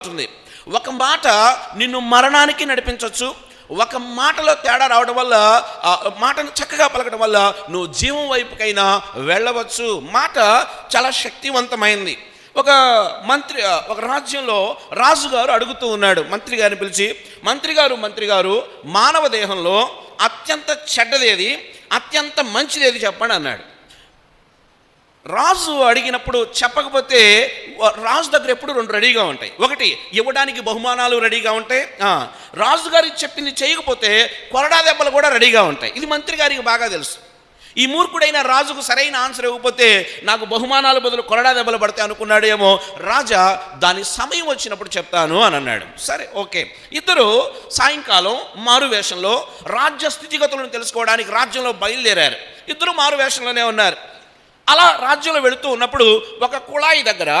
ఉంటుంది. ఒక మాట నిన్ను మరణానికి నడిపించవచ్చు. ఒక మాటలో తేడా రావడం వల్ల, మాటను చక్కగా పలకడం వల్ల నువ్వు జీవం వైపుకైనా వెళ్ళవచ్చు. మాట చాలా శక్తివంతమైంది. ఒక రాజ్యంలో రాజుగారు అడుగుతూ ఉన్నాడు మంత్రి గారిని పిలిచి, మంత్రి గారు మానవ దేహంలో అత్యంత చెడ్డదేది, అత్యంత మంచిదేది చెప్పండి అన్నాడు. రాజు అడిగినప్పుడు చెప్పకపోతే రాజు దగ్గర ఎప్పుడు రెండు రెడీగా ఉంటాయి. ఒకటి, ఇవ్వడానికి బహుమానాలు రెడీగా ఉంటాయి. రాజుగారికి చెప్పింది చేయకపోతే కొరడా దెబ్బలు కూడా రెడీగా ఉంటాయి. ఇది మంత్రి గారికి బాగా తెలుసు. ఈ మూర్ఖుడైన రాజుకు సరైన ఆన్సర్ ఇవ్వకపోతే నాకు బహుమానాల బదులు కొరడా దెబ్బలు పడతాయి అనుకున్నాడు ఏమో. రాజా దాని సమయం వచ్చినప్పుడు చెప్తాను అని అన్నాడు. సరే, ఓకే. ఇద్దరు సాయంకాలం మారు వేషంలో రాజ్య స్థితిగతులను తెలుసుకోవడానికి రాజ్యంలో బయలుదేరారు. ఇద్దరు మారు వేషంలోనే ఉన్నారు. అలా రాజ్యంలో వెళుతూ ఉన్నప్పుడు ఒక కుళాయి దగ్గర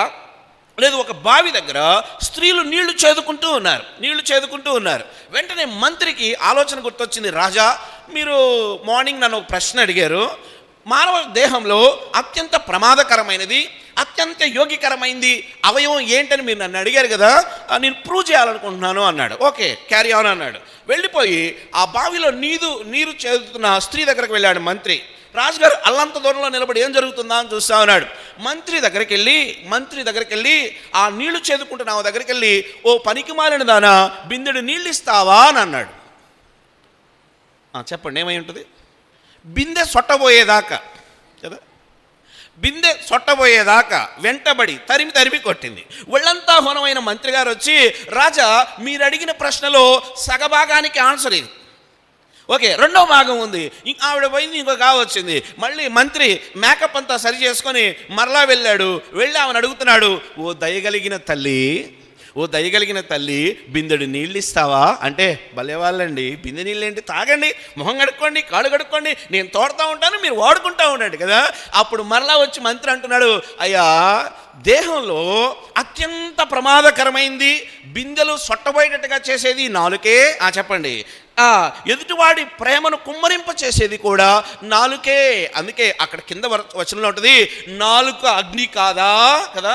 లేదు ఒక బావి దగ్గర స్త్రీలు నీళ్లు చేదుకుంటూ ఉన్నారు. వెంటనే మంత్రికి ఆలోచన గుర్తొచ్చింది. రాజా, మీరు మార్నింగ్ నన్ను ఒక ప్రశ్న అడిగారు. మానవ దేహంలో అత్యంత ప్రమాదకరమైనది, అత్యంత యోగికరమైనది అవయవం ఏంటని మీరు నన్ను అడిగారు కదా, నేను ప్రూవ్ చేయాలనుకుంటున్నాను అన్నాడు. ఓకే, క్యారీ ఆన్ అన్నాడు. వెళ్ళిపోయి ఆ బావిలో నీరు చేదుతున్న స్త్రీ దగ్గరకు వెళ్ళాడు మంత్రి. రాజుగారు అల్లంత దూరంలో నిలబడి ఏం జరుగుతుందా అని చూస్తా ఉన్నాడు. మంత్రి దగ్గరికి వెళ్ళి ఆ నీళ్లు చేదుకుంటున్న దగ్గరికి వెళ్ళి, ఓ పనికి మాలిన దానా, బిందెడు నీళ్ళు ఇస్తావా అని అన్నాడు. చెప్పండి, ఏమై ఉంటుంది? బిందె సొట్టబోయేదాకా కదా, బిందె సొట్టబోయేదాకా వెంటబడి తరిమి కొట్టింది. ఒళ్ళంతా హోనమైన మంత్రి గారు వచ్చి, రాజా, మీరు అడిగిన ప్రశ్నలో సగభాగానికి ఆన్సర్ ఇది. ఓకే, రెండో భాగం ఉంది. ఆవిడ పోయింది, ఇంకొక వచ్చింది. మళ్ళీ మంత్రి మేకప్ అంతా సరి చేసుకొని మరలా వెళ్ళి ఆమెను అడుగుతున్నాడు, ఓ దయగలిగిన తల్లి బిందెడు నీళ్ళు ఇస్తావా అంటే, భలే వాళ్ళండి, బిందె నీళ్ళు ఏంటి, తాగండి, మొహం కడుక్కోండి, కాళ్ళు కడుక్కోండి, నేను తోడుతూ ఉంటాను, మీరు వాడుకుంటూ ఉండండి కదా. అప్పుడు మరలా వచ్చి మంత్రి అంటున్నాడు, అయ్యా, దేహంలో అత్యంత ప్రమాదకరమైంది, బిందెలు సొట్టబోయేటట్టుగా చేసేది నాలుకే. చెప్పండి, ఎదుటివాడి ప్రేమను కుమ్మరింప చేసేది కూడా నాలుకే. అందుకే అక్కడ కింద వచనంలో ఉంటుంది, నాలుక అగ్ని కాదా కదా.